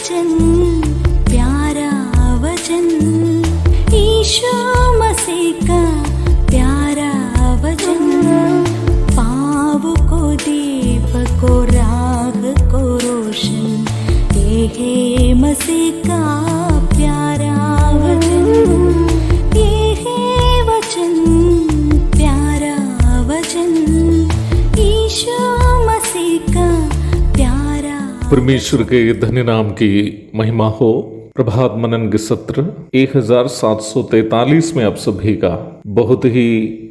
वचन, प्यारा वचन, यीशु मसीह का प्यारा वचन, पाँव को दीप को राह को रोशन, ये है मसीह का प्यारा वचन, ये है वचन, प्यारा वचन, यीशु मसीह का प्यारा। परमेश्वर के धन्य नाम की महिमा हो। प्रभात मनन के सत्र 1743 में आप सभी का बहुत ही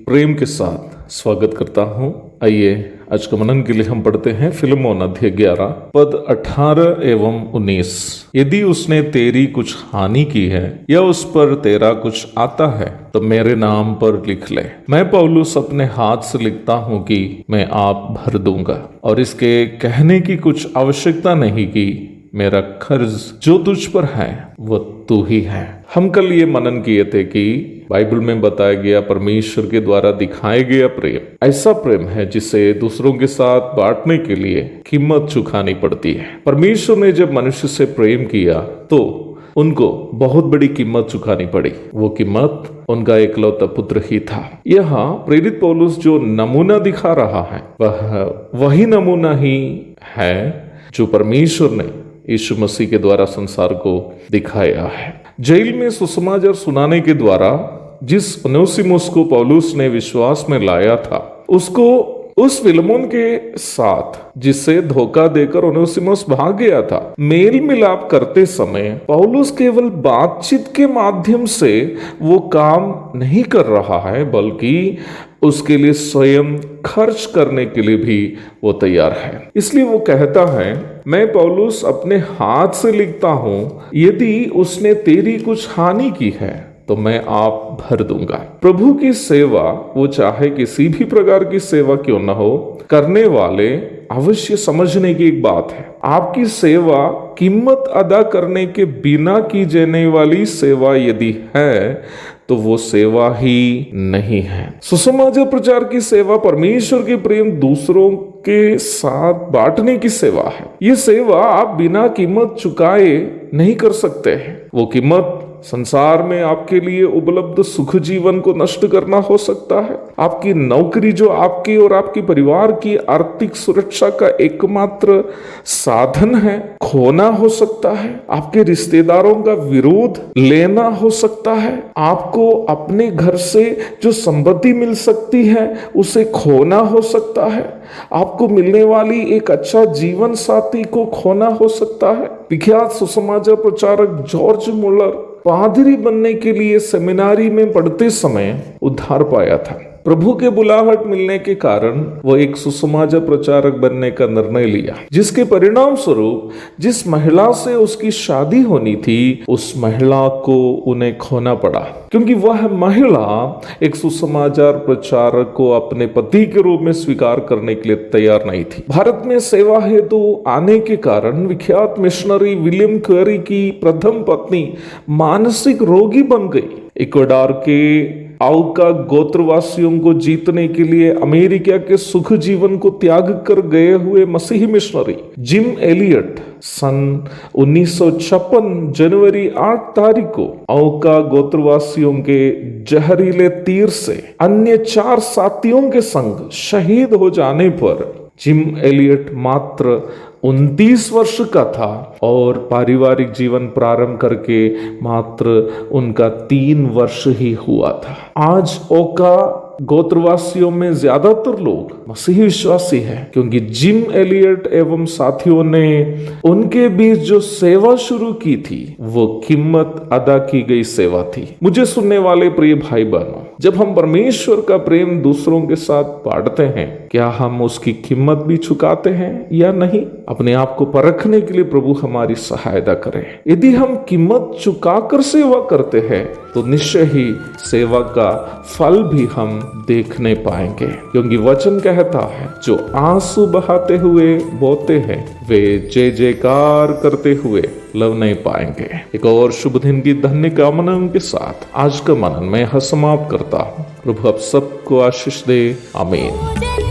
प्रेम के साथ स्वागत करता हूं। आइए आज का मनन के लिए हम पढ़ते हैं फिलमोन अध्याय 11 पद 18 एवं 19। यदि उसने तेरी कुछ हानि की है या उस पर तेरा कुछ आता है तो मेरे नाम पर लिख ले। मैं पौलुस अपने हाथ से लिखता हूं कि मैं आप भर दूंगा, और इसके कहने की कुछ आवश्यकता नहीं कि मेरा कर्ज जो तुझ पर है वो तू ही है। हम कल ये मनन किए थे कि बाइबल में बताया गया परमेश्वर के द्वारा दिखाया गया प्रेम ऐसा प्रेम है जिसे दूसरों के साथ बांटने के लिए कीमत चुकानी पड़ती है। परमेश्वर ने जब मनुष्य से प्रेम किया तो उनको बहुत बड़ी कीमत चुकानी पड़ी। वो कीमत उनका एकलौता पुत्र ही था। यहाँ प्रेरित पौलुस जो नमूना दिखा रहा है वह वही नमूना ही है जो परमेश्वर ने यीशु मसीह के द्वारा संसार को दिखाया है। जेल में सुसमाचार सुनाने के द्वारा जिस ओनेसिमुस को पौलुस ने विश्वास में लाया था, उसको उस फिलमोन के साथ जिसे धोखा देकर ओनेसिमुस भाग गया था, मेल मिलाप करते समय पौलुस केवल बातचीत के माध्यम से वो काम नहीं कर रहा है, बल्कि उसके लिए स्वयं खर्च करने के लिए भी वो तैयार है। इसलिए वो कहता है, मैं पौलुस अपने हाथ से लिखता हूं, यदि उसने तेरी कुछ हानि की है तो मैं आप भर दूंगा। प्रभु की सेवा, वो चाहे किसी भी प्रकार की सेवा क्यों न हो, करने वाले अवश्य समझने की एक बात है, आपकी सेवा कीमत अदा करने के बिना की जाने वाली सेवा यदि है तो वो सेवा ही नहीं है। सुसमाचार प्रचार की सेवा परमेश्वर के प्रेम दूसरों के साथ बांटने की सेवा है। ये सेवा आप बिना कीमत चुकाए नहीं कर सकते हैं। वो कीमत संसार में आपके लिए उपलब्ध सुख जीवन को नष्ट करना हो सकता है। आपकी नौकरी जो आपकी और आपके परिवार की आर्थिक सुरक्षा का एकमात्र साधन है, खोना हो सकता है। आपके रिश्तेदारों का विरोध लेना हो सकता है। आपको अपने घर से जो संपत्ति मिल सकती है उसे खोना हो सकता है। आपको मिलने वाली एक अच्छा जीवन साथी को खोना हो सकता है। विख्यात सुसमाचार प्रचारक जॉर्ज मुलर पादरी बनने के लिए सेमिनारी में पढ़ते समय उद्धार पाया था। प्रभु के बुलाहट मिलने के कारण वो एक सुसमाचार प्रचारक बनने का निर्णय लिया, जिसके परिणाम स्वरूप जिस महिला से उसकी शादी होनी थी उस महिला को उन्हें खोना पड़ा, क्योंकि वह महिला एक सुसमाचार प्रचारक को अपने पति के रूप में स्वीकार करने के लिए तैयार नहीं थी। भारत में सेवा हेतु आने के कारण विख्यात मिशनरी विलियम कैरी की प्रथम पत्नी मानसिक रोगी बन गई। इक्वाडोर के आउका गोत्रवासियों को जीतने के लिए अमेरिका के सुख जीवन को त्याग कर गए हुए मसीही मिशनरी जिम एलियट सन 1956 जनवरी 8 तारीख को आउका गोत्रवासियों के जहरीले तीर से अन्य 4 साथियों के संग शहीद हो जाने पर जिम एलियट मात्र 29 वर्ष का था और पारिवारिक जीवन प्रारंभ करके मात्र उनका 3 वर्ष ही हुआ था। आज ओका गोत्रवासियों में ज्यादातर लोग मसीही विश्वासी हैं, क्योंकि जिम एलियट एवं साथियों ने उनके बीच जो सेवा शुरू की थी वो कीमत अदा की गई सेवा थी। मुझे सुनने वाले प्रिय भाई बहनों, जब हम परमेश्वर का प्रेम दूसरों के साथ बांटते हैं, क्या हम उसकी कीमत भी चुकाते हैं या नहीं? अपने आप को परखने के लिए प्रभु हमारी सहायता करे। यदि हम कीमत चुकाकर सेवा करते हैं तो निश्चय ही सेवा का फल भी हम देखने पाएंगे, क्योंकि वचन कहता है जो आंसू बहाते हुए बोते हैं वे जय जयकार करते हुए लव नहीं पाएंगे। एक और शुभ दिन की धन्य कामनाओं के साथ आज का मनन मैं समाप्त करता हूँ। प्रभु आप सबको आशीष दे। आमीन।